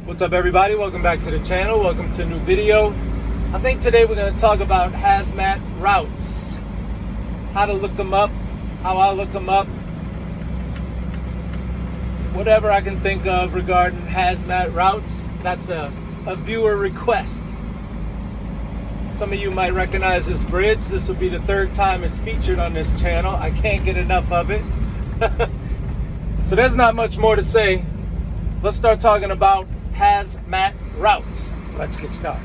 What's up, everybody? Welcome back to the channel. Welcome to a new video. I think today we're going to talk about HazMat routes, how to look them up, how I look them up, whatever I can think of regarding HazMat routes. That's a viewer request. Some of you might recognize this bridge. This will be the third time it's featured on this channel. I can't get enough of it. So there's not much more to say. Let's start talking about HazMat routes. Let's get started.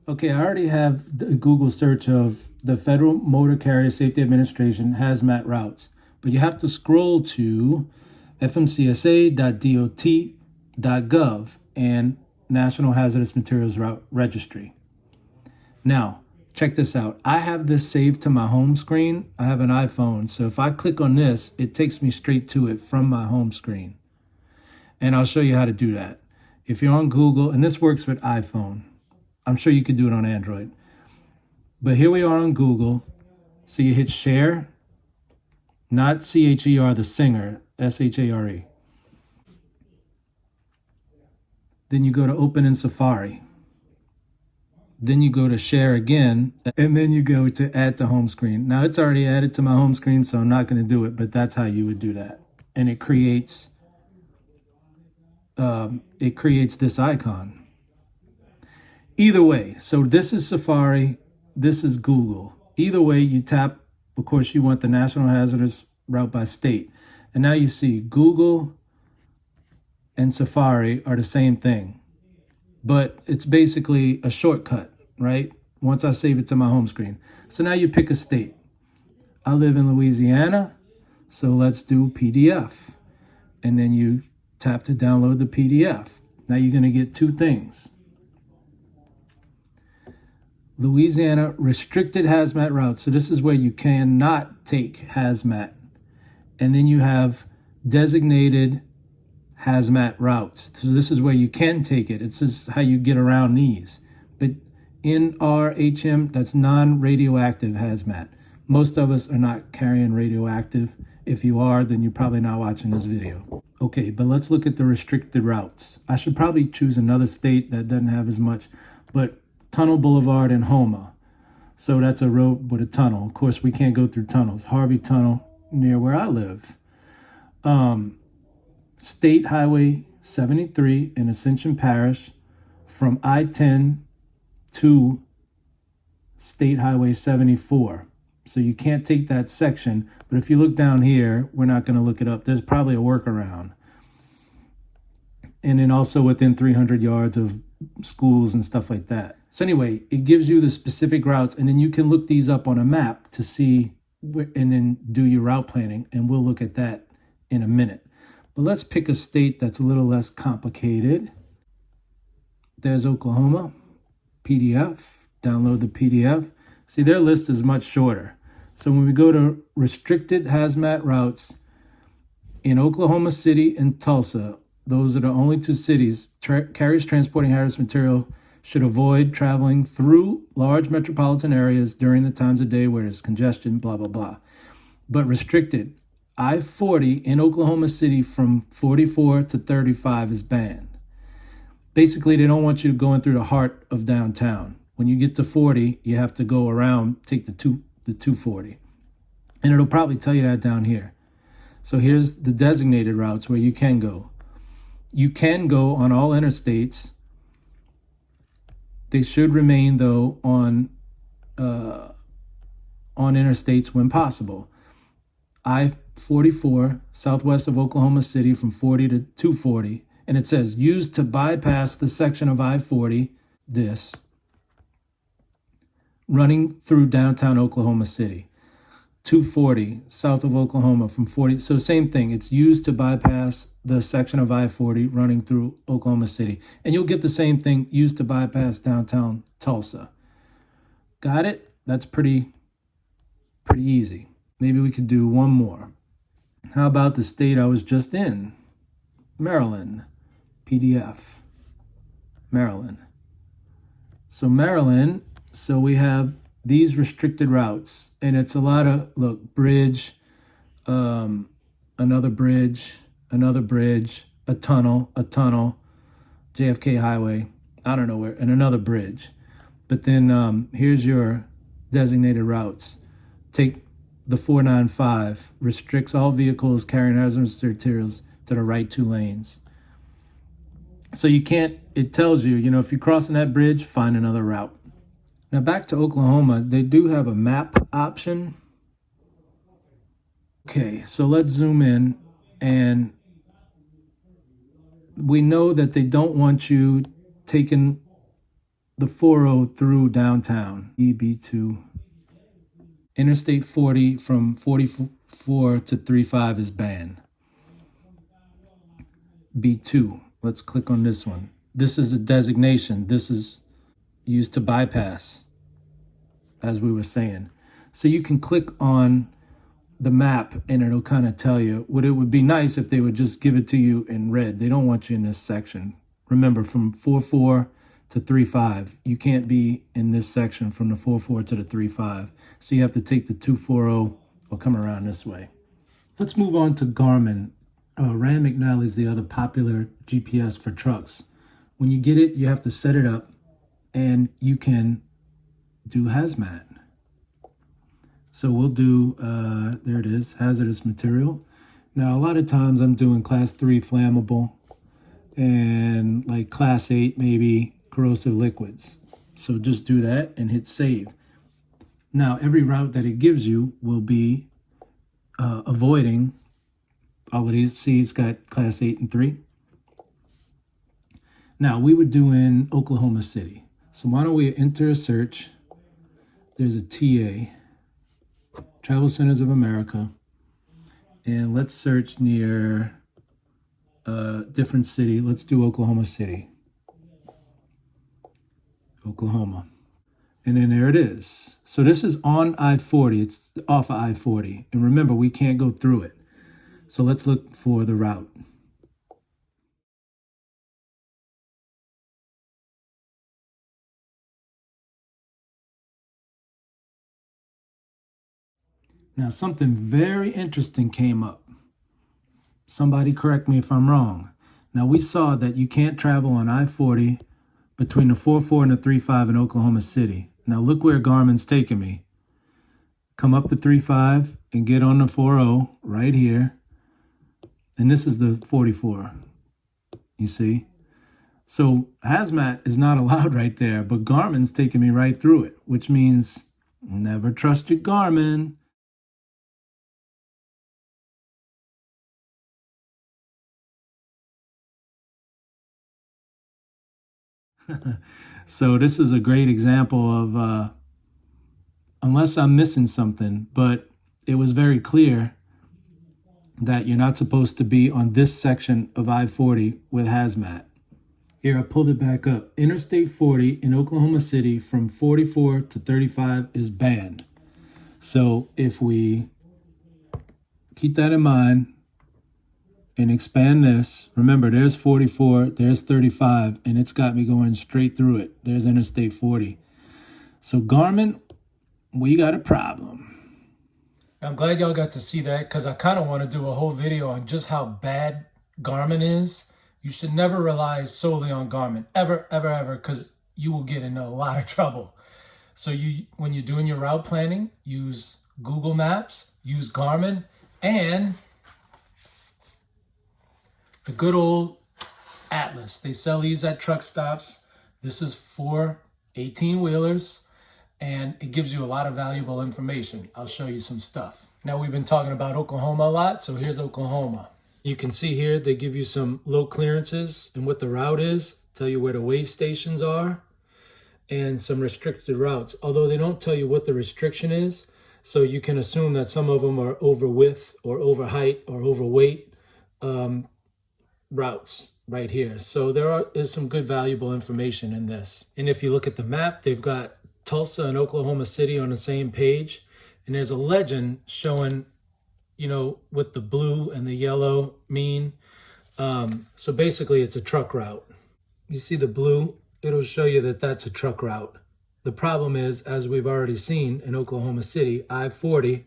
Okay, I already have the Google search of the Federal Motor Carrier Safety Administration HazMat routes, but you have to scroll to fmcsa.dot.gov and National Hazardous Materials Route Registry. Now, check this out. I have this saved to my home screen. I have an iPhone, so if I click on this, it takes me straight to it from my home screen. And I'll show you how to do that. If you're on Google, and this works with iPhone, I'm sure you could do it on Android. But here we are on Google. So you hit share, not C-H-E-R, the singer, S-H-A-R-E. Then you go to open in Safari. Then you go to share again, and then you go to add to home screen. Now it's already added to my home screen, so I'm not going to do it, but that's how you would do that. And it creates this icon. Either way, so this is Safari, this is Google. Either way, you tap, of course, you want the National Hazardous Route by state. And now you see Google and Safari are the same thing. But it's basically a shortcut, right? Once I save it to my home screen. So now you pick a state. I live in Louisiana, so let's do PDF. And then you tap to download the PDF. Now you're going to get two things. Louisiana restricted HazMat routes. So this is where you cannot take HazMat. And then you have designated HazMat routes. So this is where you can take it. It's just how you get around these. But NRHM, that's non-radioactive HazMat. Most of us are not carrying radioactive. If you are, then you're probably not watching this video. Okay, but let's look at the restricted routes. I should probably choose another state that doesn't have as much, but Tunnel Boulevard in Houma. So that's a road with a tunnel. Of course, we can't go through tunnels. Harvey Tunnel near where I live. State Highway 73 in Ascension Parish from I-10 to State Highway 74. So you can't take that section, but if you look down here, we're not going to look it up. There's probably a workaround. And then also within 300 yards of schools and stuff like that. So anyway, it gives you the specific routes, and then you can look these up on a map to see, and then do your route planning, and we'll look at that in a minute. But let's pick a state that's a little less complicated. There's Oklahoma, PDF, download the PDF. See, their list is much shorter. So when we go to restricted HazMat routes in Oklahoma City and Tulsa, those are the only two cities carriers transporting hazardous material should avoid traveling through large metropolitan areas during the times of day where there's congestion, blah, blah, blah. But restricted, I-40 in Oklahoma City from 44 to 35 is banned. Basically, they don't want you going through the heart of downtown. When you get to 40, you have to go around, take the 240. And it'll probably tell you that down here. So here's the designated routes where you can go. You can go on all interstates. They should remain, though, on interstates when possible. I-44, southwest of Oklahoma City from 40 to 240. And it says, used to bypass the section of I-40, this, running through downtown Oklahoma City. 240, south of Oklahoma from 40. So same thing. It's used to bypass the section of I-40 running through Oklahoma City. And you'll get the same thing, used to bypass downtown Tulsa. Got it? That's pretty easy. Maybe we could do one more. How about the state I was just in? Maryland. PDF. Maryland. So Maryland, so we have these restricted routes, and it's a lot of, look, bridge, another bridge, another bridge, a tunnel, JFK Highway, I don't know where, and another bridge. But then here's your designated routes. Take the 495, restricts all vehicles carrying hazardous materials to the right 2 lanes. So you can't, it tells you, you know, if you're crossing that bridge, find another route. Now back to Oklahoma, they do have a map option. Okay, so let's zoom in, and we know that they don't want you taking the 40 through downtown. EB2. Interstate 40 from 44 to 35 is banned. B2, let's click on this one. This is a designation. This is used to bypass, as we were saying. So you can click on the map and it'll kind of tell you what it would be nice if they would just give it to you in red. They don't want you in this section. Remember, from 44 to 35, you can't be in this section from the 44 to the 35. So you have to take the 240 or come around this way. Let's move on to Garmin. Rand McNally is the other popular GPS for trucks. When you get it, you have to set it up and you can do HazMat. So we'll do, there it is, hazardous material. Now, a lot of times I'm doing class 3 flammable and like class 8, maybe corrosive liquids. So just do that and hit save. Now, every route that it gives you will be avoiding all of these. See, it's got class 8 and 3. Now, we would do in Oklahoma City. So why don't we enter a search? There's a TA. Travel Centers of America, and let's search near a different city. Let's do Oklahoma City. Oklahoma. And then there it is. So this is on I-40. It's off of I-40. And remember, we can't go through it. So let's look for the route. Now, something very interesting came up. Somebody correct me if I'm wrong. Now, we saw that you can't travel on I-40 between the 44 and the 35 in Oklahoma City. Now, look where Garmin's taking me. Come up the 35 and get on the 40 right here. And this is the 44, you see? So HazMat is not allowed right there, but Garmin's taking me right through it, which means never trust your Garmin. So this is a great example of, unless I'm missing something, but it was very clear that you're not supposed to be on this section of I-40 with HazMat. Here, I pulled it back up. Interstate 40 in Oklahoma City from 44 to 35 is banned. So if we keep that in mind and expand this, remember there's 44, there's 35, and it's got me going straight through it. There's Interstate 40. So Garmin, we got a problem. I'm glad y'all got to see that, because I kind of want to do a whole video on just how bad Garmin is. You should never rely solely on Garmin, ever, because you will get into a lot of trouble. So when you're doing your route planning, use Google Maps, use Garmin, and the good old Atlas. They sell these at truck stops. This is for 18-wheelers, and it gives you a lot of valuable information. I'll show you some stuff. Now, we've been talking about Oklahoma a lot, so here's Oklahoma. You can see here they give you some low clearances and what the route is, tell you where the weigh stations are, and some restricted routes, although they don't tell you what the restriction is. So you can assume that some of them are over width or over height or overweight routes right here. So there is some good valuable information in this. And if you look at the map, they've got Tulsa and Oklahoma City on the same page. And there's a legend showing, you know, what the blue and the yellow mean. So basically it's a truck route. You see the blue, it'll show you that that's a truck route. The problem is, as we've already seen in Oklahoma City, I-40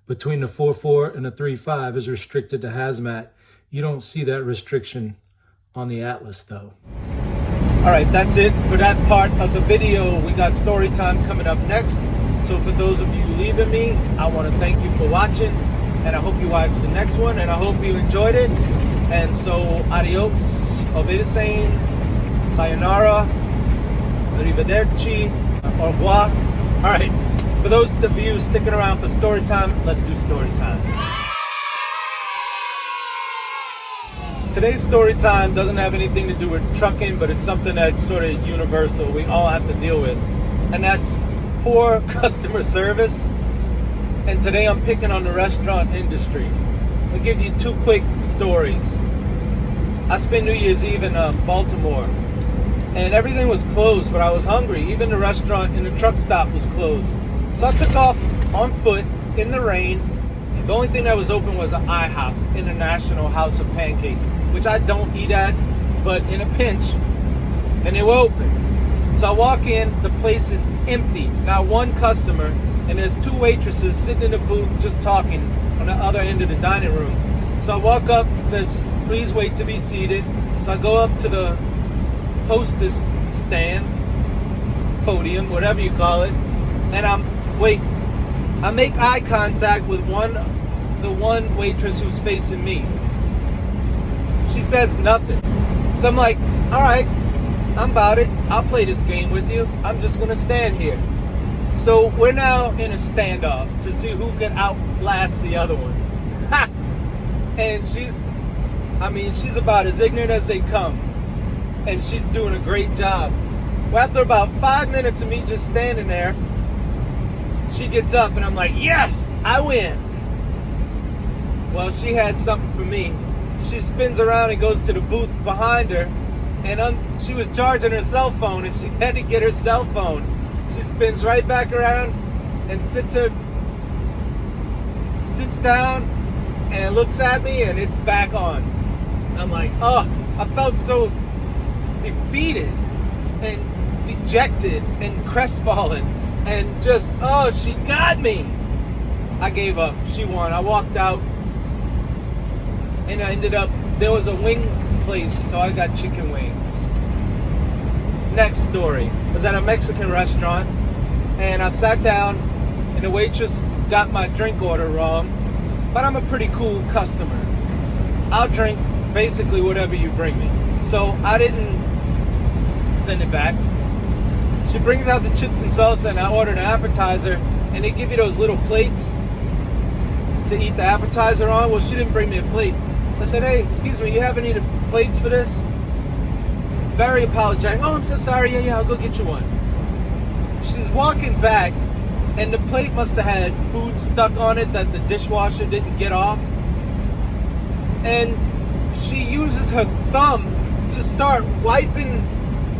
between the 4.4 and the 3.5 is restricted to HazMat. You don't see that restriction on the Atlas though. All right, that's it for that part of the video. We got story time coming up next. So for those of you leaving me, I want to thank you for watching, and I hope you watch the next one, and I hope you enjoyed it. And so, adios, auf Wiedersehen, sayonara, arrivederci, au revoir. All right, for those of you sticking around for story time, let's do story time. Today's story time doesn't have anything to do with trucking, but it's something that's sort of universal. We all have to deal with, and that's poor customer service. And today I'm picking on the restaurant industry. I'll give you two quick stories. I spent New Year's Eve in Baltimore, and everything was closed, but I was hungry. Even the restaurant and the truck stop was closed. So I took off on foot in the rain. The only thing that was open was an IHOP, International House of Pancakes, which I don't eat at, but in a pinch, and they were open. So I walk in, the place is empty, not one customer, and there's two waitresses sitting in the booth just talking on the other end of the dining room. So I walk up, it says, please wait to be seated. So I go up to the hostess stand, podium, whatever you call it, and I make eye contact with the one waitress who's facing me. She says nothing. So I'm like, all right, I'm about it. I'll play this game with you. I'm just gonna stand here. So we're now in a standoff to see who can outlast the other one. Ha! And she's about as ignorant as they come. And she's doing a great job. Well, after about 5 minutes of me just standing there, she gets up and I'm like, yes, I win. Well, she had something for me. She spins around and goes to the booth behind her, and she was charging her cell phone, and she had to get her cell phone. She spins right back around and sits down and looks at me, and it's back on. I'm like, oh, I felt so defeated and dejected and crestfallen, and just, oh, she got me. I gave up. She won. I walked out, and I ended up, there was a wing place, so I got chicken wings. Next story. I was at a Mexican restaurant, and I sat down, and the waitress got my drink order wrong, but I'm a pretty cool customer. I'll drink basically whatever you bring me. So I didn't send it back. She brings out the chips and salsa, and I ordered an appetizer, and they give you those little plates to eat the appetizer on. Well, she didn't bring me a plate. I said, hey, excuse me, you have any of the plates for this? Very apologetic. Oh, I'm so sorry. Yeah, I'll go get you one. She's walking back, and the plate must have had food stuck on it that the dishwasher didn't get off. And she uses her thumb to start wiping.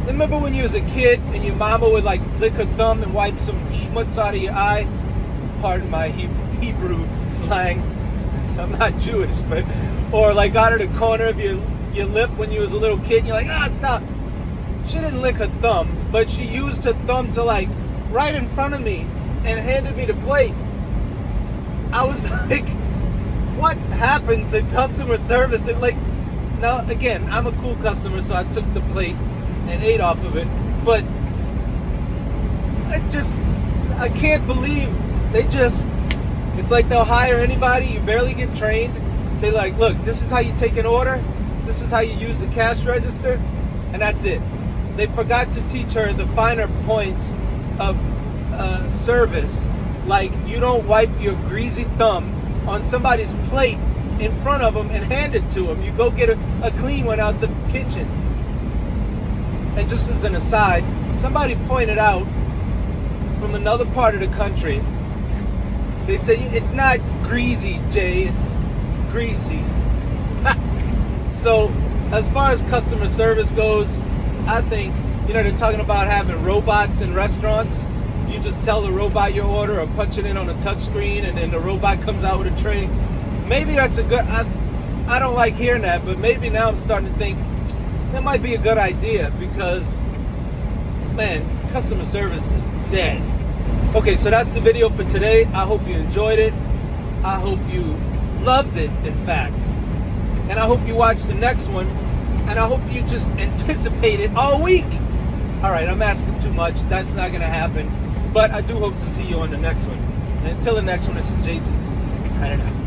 Remember when you was a kid and your mama would like lick her thumb and wipe some schmutz out of your eye? Pardon my Hebrew slang. I'm not Jewish, but, or like out of the corner of your lip when you was a little kid, and you're like, stop. She didn't lick her thumb, but she used her thumb to like right in front of me and handed me the plate. I was like, what happened to customer service? And like, now again, I'm a cool customer, so I took the plate and ate off of it, but I can't believe it's like they'll hire anybody, you barely get trained. They like, look, this is how you take an order, this is how you use the cash register, and that's it. They forgot to teach her the finer points of service. Like, you don't wipe your greasy thumb on somebody's plate in front of them and hand it to them. You go get a clean one out the kitchen. And just as an aside, somebody pointed out from another part of the country, they say, it's not greasy, Jay, it's greasy. So, as far as customer service goes, I think, they're talking about having robots in restaurants. You just tell the robot your order or punch it in on a touch screen, and then the robot comes out with a tray. Maybe that's a good, I don't like hearing that, but maybe now I'm starting to think that might be a good idea, because man, customer service is dead. Okay, so that's the video for today. I hope you enjoyed it. I hope you loved it, in fact. And I hope you watch the next one. And I hope you just anticipate it all week. All right, I'm asking too much. That's not going to happen. But I do hope to see you on the next one. And until the next one, this is Jason. Signing out.